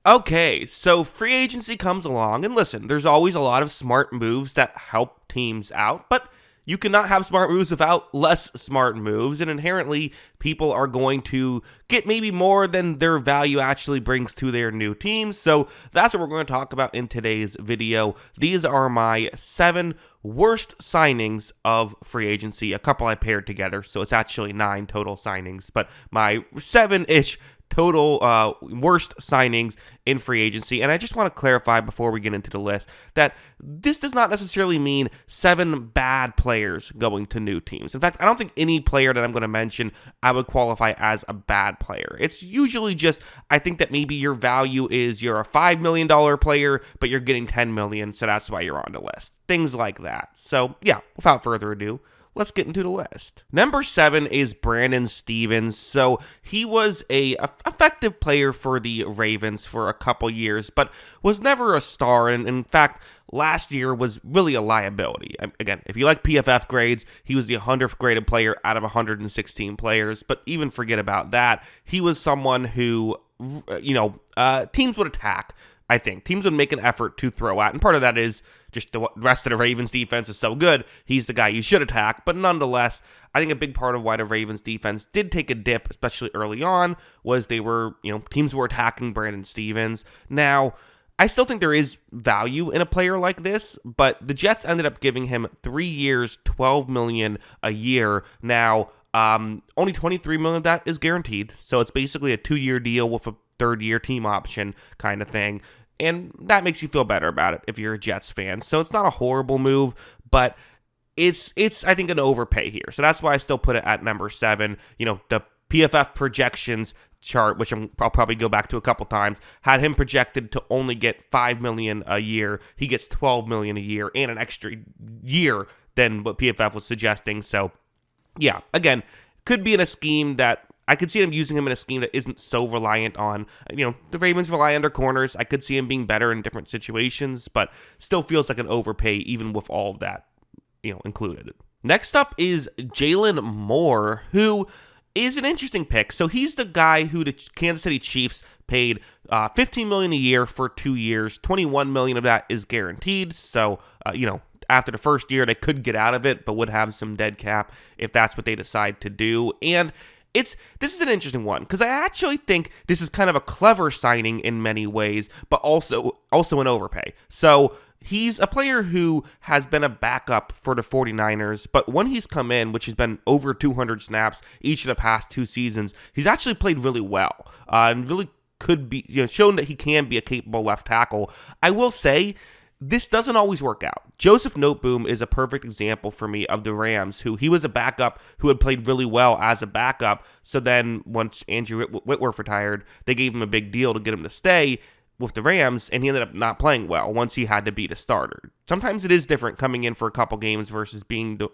Okay, so free agency comes along, and listen, there's always a lot of smart moves that help teams out, but you cannot have smart moves without less smart moves, and inherently, people are going to get maybe more than their value actually brings to their new teams. So that's what we're going to talk about in today's video. These are my 7 worst signings of free agency. A couple I paired together, so it's actually 9 total signings, but my 7-ish total worst signings in free agency. And I just want to clarify before we get into the list that this does not necessarily mean 7 bad players going to new teams. In fact, I don't think any player that I'm going to mention I would qualify as a bad player. It's usually just, I think that maybe your value is you're a $5 million player, but you're getting $10 million, so that's why you're on the list. Things like that. So yeah, without further ado, let's get into the list. Number 7 is Brandon Stephens. So he was a effective player for the Ravens for a couple years, but was never a star. And in fact, last year was really a liability. Again, if you like PFF grades, he was the 100th graded player out of 116 players. But even forget about that. He was someone who, teams would attack. I think teams would make an effort to throw at, and part of that is just the rest of the Ravens defense is so good, he's the guy you should attack. But nonetheless, I think a big part of why the Ravens defense did take a dip, especially early on, was they were, teams were attacking Brandon Stephens. Now, I still think there is value in a player like this, but the Jets ended up giving him 3 years, $12 million a year. Now, only $23 million of that is guaranteed, so it's basically a 2-year deal with a third-year team option kind of thing. And that makes you feel better about it if you're a Jets fan. So it's not a horrible move, but it's I think an overpay here. So that's why I still put it at number 7. The PFF projections chart, which I'll probably go back to a couple times, had him projected to only get $5 million a year. He gets $12 million a year and an extra year than what PFF was suggesting. So yeah, again, could be in a scheme that I could see him using him in a scheme that isn't so reliant on, the Ravens rely on their corners. I could see him being better in different situations, but still feels like an overpay even with all of that, included. Next up is Jaylon Moore, who is an interesting pick. So he's the guy who the Kansas City Chiefs paid $15 million a year for 2 years. $21 million of that is guaranteed. So, after the first year, they could get out of it, but would have some dead cap if that's what they decide to do. And this is an interesting one because I actually think this is kind of a clever signing in many ways, but also an overpay. So he's a player who has been a backup for the 49ers, but when he's come in, which has been over 200 snaps each of the past 2 seasons, he's actually played really well and really could be shown that he can be a capable left tackle. I will say, this doesn't always work out. Joseph Noteboom is a perfect example for me of the Rams, who he was a backup who had played really well as a backup. So then once Andrew Whitworth retired, they gave him a big deal to get him to stay with the Rams, and he ended up not playing well once he had to be the starter. Sometimes it is different coming in for a couple games versus being the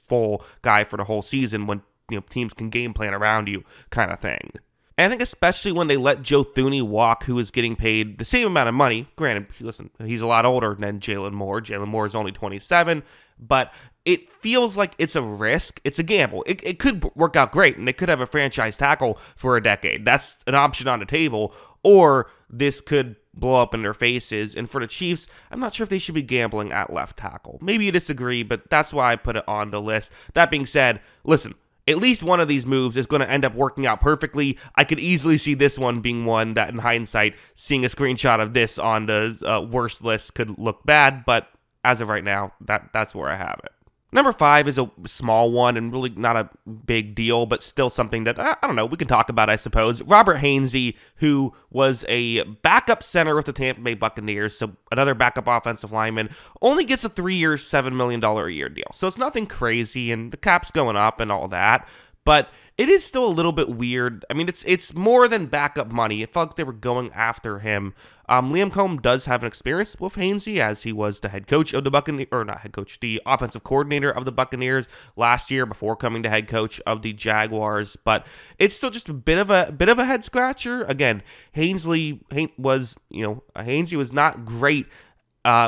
full guy for the whole season when teams can game plan around you kind of thing. And I think especially when they let Joe Thuney walk, who is getting paid the same amount of money. Granted, listen, he's a lot older than Jaylon Moore. Jaylon Moore is only 27, but it feels like it's a risk. It's a gamble. It could work out great, and they could have a franchise tackle for a decade. That's an option on the table. Or this could blow up in their faces. And for the Chiefs, I'm not sure if they should be gambling at left tackle. Maybe you disagree, but that's why I put it on the list. That being said, listen, at least one of these moves is going to end up working out perfectly. I could easily see this one being one that, in hindsight, seeing a screenshot of this on the worst list could look bad, but as of right now, that's where I have it. Number 5 is a small one and really not a big deal, but still something that, I don't know, we can talk about, I suppose. Robert Hainsey, who was a backup center with the Tampa Bay Buccaneers, so another backup offensive lineman, only gets a 3-year, $7 million a year deal. So it's nothing crazy, and the cap's going up and all that, but it is still a little bit weird. I mean, it's more than backup money. It felt like they were going after him. Liam Cohn does have an experience with Hainsey, as he was the head coach of the Buccaneers, or not head coach, the offensive coordinator of the Buccaneers last year before coming to head coach of the Jaguars. But it's still just a bit of a head scratcher. Again, Hainsey was not great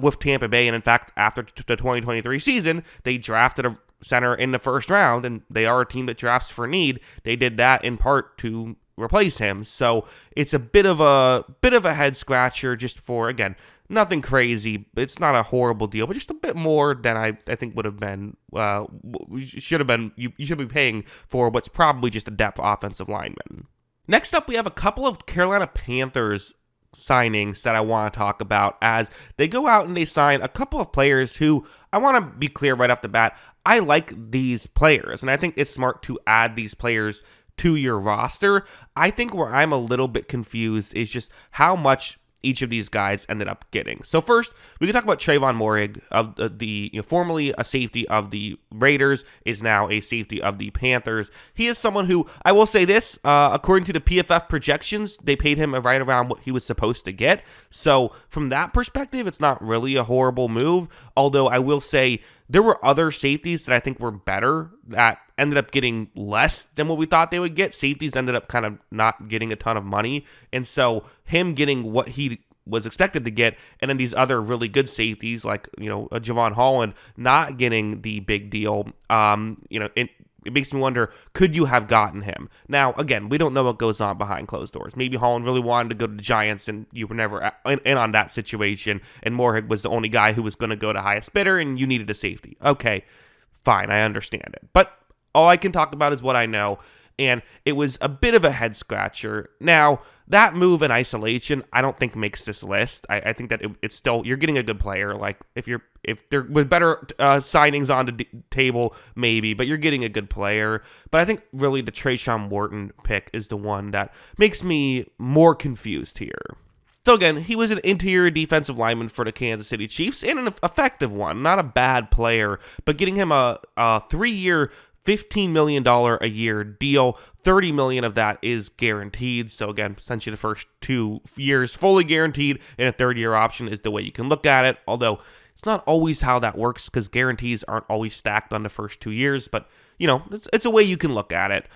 with Tampa Bay, and in fact, after the 2023 season, they drafted a center in the first round, and they are a team that drafts for need. They did that in part to replace him. So it's a bit of a head scratcher just for, again, nothing crazy. It's not a horrible deal, but just a bit more than I think would have been, should have been, you should be paying for what's probably just a depth offensive lineman. Next up, we have a couple of Carolina Panthers signings that I want to talk about as they go out and they sign a couple of players who, I want to be clear right off the bat, I like these players, and I think it's smart to add these players to your roster. I think where I'm a little bit confused is just how much each of these guys ended up getting. So first, we can talk about Javon Moore, of the formerly a safety of the Raiders, is now a safety of the Panthers. He is someone who, I will say this, according to the PFF projections, they paid him right around what he was supposed to get. So from that perspective, it's not really a horrible move, although I will say there were other safeties that I think were better that ended up getting less than what we thought they would get. Safeties ended up kind of not getting a ton of money. And so him getting what he was expected to get, and then these other really good safeties like, Javon Holland not getting the big deal, it makes me wonder, could you have gotten him? Now, again, we don't know what goes on behind closed doors. Maybe Holland really wanted to go to the Giants and you were never in on that situation, and Moorhead was the only guy who was going to go to highest bidder and you needed a safety. Okay, fine, I understand it. But all I can talk about is what I know, and it was a bit of a head scratcher. Now, that move in isolation, I don't think makes this list. I think that it's still, you're getting a good player. Like, if there was better signings on the table, maybe, but you're getting a good player. But I think really the Trayshawn Wharton pick is the one that makes me more confused here. So again, he was an interior defensive lineman for the Kansas City Chiefs, and an effective one, not a bad player, but getting him a 3-year, $15 million a year deal. $30 million of that is guaranteed. So again, essentially the first 2 years fully guaranteed, and a third-year option is the way you can look at it. Although it's not always how that works, because guarantees aren't always stacked on the first 2 years. But it's a way you can look at it.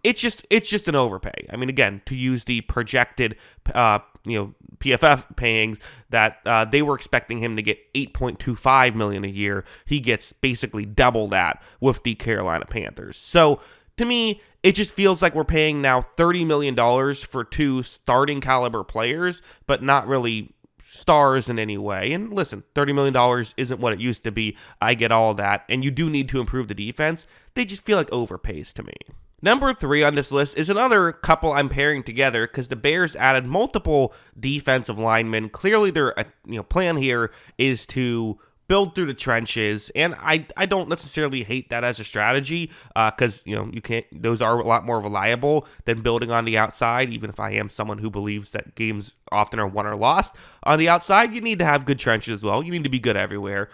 It's just an overpay. I mean, again, to use the projected PFF payings that they were expecting him to get $8.25 million a year. He gets basically double that with the Carolina Panthers. So to me, it just feels like we're paying now $30 million for 2 starting caliber players, but not really stars in any way. And listen, $30 million isn't what it used to be. I get all that. And you do need to improve the defense. They just feel like overpays to me. Number 3 on this list is another couple I'm pairing together because the Bears added multiple defensive linemen. Clearly, their plan here is to build through the trenches, and I don't necessarily hate that as a strategy because you can't. Those are a lot more reliable than building on the outside. Even if I am someone who believes that games often are won or lost on the outside, you need to have good trenches as well. You need to be good everywhere.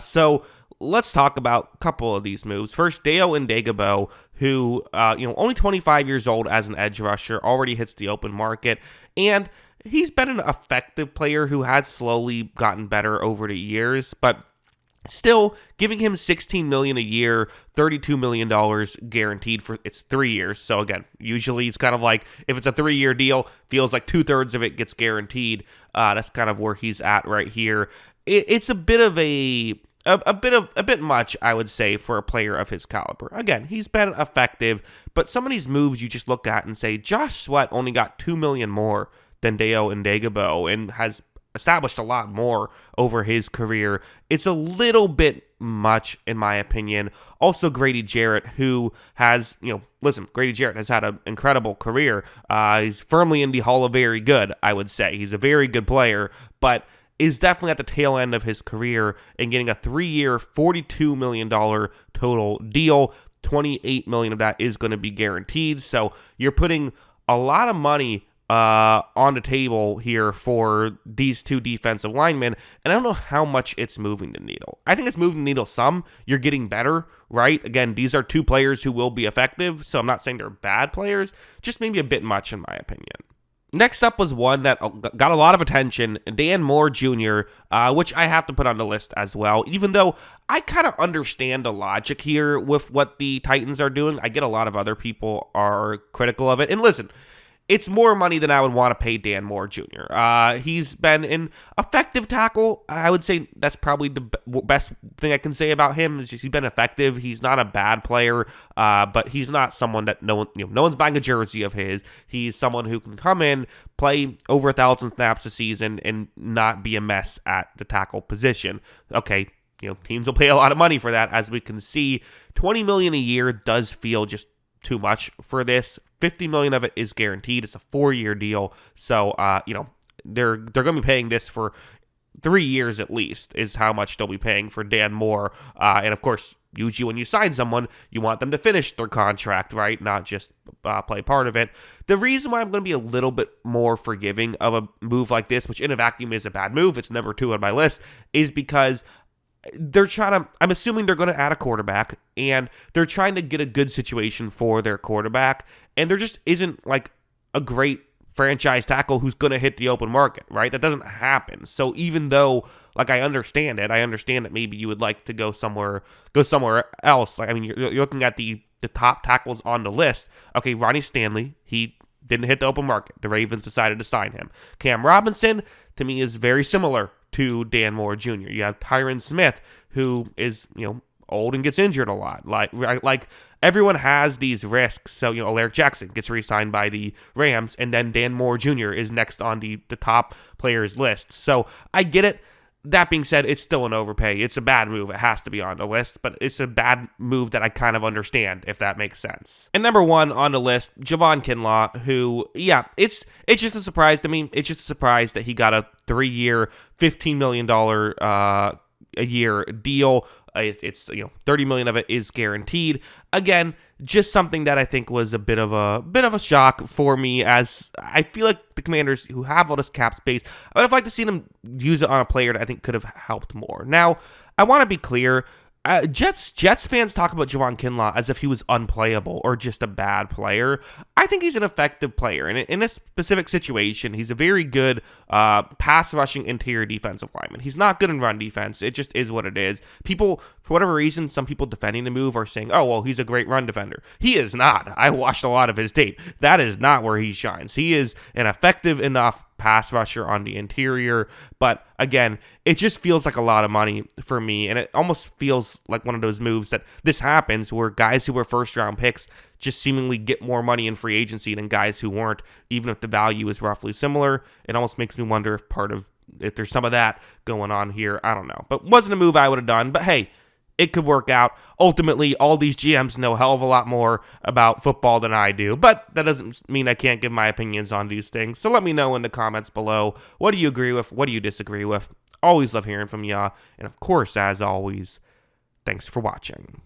So let's talk about a couple of these moves. First, Dayo Ndagabo, who, only 25 years old as an edge rusher, already hits the open market, and he's been an effective player who has slowly gotten better over the years, but still giving him $16 million a year, $32 million guaranteed for it's 3 years. So again, usually it's kind of like if it's a 3-year deal, feels like 2/3 of it gets guaranteed. That's kind of where he's at right here. It's a bit of a bit much, I would say, for a player of his caliber. Again, he's been effective, but some of these moves you just look at and say, Josh Sweat only got $2 million more than Dayo Ndagabo and has established a lot more over his career. It's a little bit much, in my opinion. Also, Grady Jarrett, who has, Grady Jarrett has had an incredible career. He's firmly in the Hall of Very Good, I would say. He's a very good player, but is definitely at the tail end of his career and getting a 3-year, $42 million total deal. $28 million of that is going to be guaranteed. So you're putting a lot of money on the table here for these 2 defensive linemen, and I don't know how much it's moving the needle. I think it's moving the needle some. You're getting better, right? Again, these are 2 players who will be effective, so I'm not saying they're bad players, just maybe a bit much in my opinion. Next up was one that got a lot of attention, Dan Moore Jr., which I have to put on the list as well, even though I kind of understand the logic here with what the Titans are doing. I get a lot of other people are critical of it. And listen, it's more money than I would want to pay Dan Moore Jr. He's been an effective tackle. I would say that's probably the best thing I can say about him. Is just he's been effective. He's not a bad player, but he's not someone that no one's buying a jersey of his. He's someone who can come in, play over 1,000 snaps a season, and not be a mess at the tackle position. Okay, teams will pay a lot of money for that, as we can see. $20 million a year does feel just too much for this. $50 million of it is guaranteed. It's a 4-year deal, so they're going to be paying this for 3 years at least, is how much they'll be paying for Dan Moore. And of course, usually when you sign someone, you want them to finish their contract, right? Not just play part of it. The reason why I'm going to be a little bit more forgiving of a move like this, which in a vacuum is a bad move, it's number 2 on my list, is because I'm assuming they're going to add a quarterback, and they're trying to get a good situation for their quarterback, and there just isn't like a great franchise tackle who's going to hit the open market, right? That doesn't happen. So even though, like, I understand that maybe you would like to go somewhere else. Like, I mean, you're looking at the top tackles on the list. Okay, Ronnie Stanley, he didn't hit the open market. The Ravens decided to sign him. Cam Robinson, to me, is very similar to Dan Moore Jr. You have Tyron Smith, who is, old and gets injured a lot. Like everyone has these risks. So, Alaric Jackson gets re-signed by the Rams, and then Dan Moore Jr. is next on the top players list. So I get it. That being said, it's still an overpay. It's a bad move. It has to be on the list, but it's a bad move that I kind of understand, if that makes sense. And number 1 on the list, Javon Kinlaw, who, it's just a surprise to me. It's just a surprise that he got a 3-year, $15 million a year deal. It's $30 million of it is guaranteed. Again, just something that I think was a bit of a shock for me, as I feel like the Commanders, who have all this cap space, I would have liked to see them use it on a player that I think could have helped more. Now, I want to be clear. Jets fans talk about Javon Kinlaw as if he was unplayable or just a bad player. I think he's an effective player. And in this specific situation, he's a very good pass-rushing interior defensive lineman. He's not good in run defense. It just is what it is. People, for whatever reason, some people defending the move are saying, oh, well, he's a great run defender. He is not. I watched a lot of his tape. That is not where he shines. He is an effective enough pass rusher on the interior, but again, it just feels like a lot of money for me, and it almost feels like one of those moves that this happens where guys who were first round picks just seemingly get more money in free agency than guys who weren't, even if the value is roughly similar. It almost makes me wonder if there's some of that going on here. I don't know, but wasn't a move I would have done, but hey, it could work out. Ultimately, all these GMs know a hell of a lot more about football than I do, but that doesn't mean I can't give my opinions on these things. So let me know in the comments below. What do you agree with? What do you disagree with? Always love hearing from ya. And of course, as always, thanks for watching.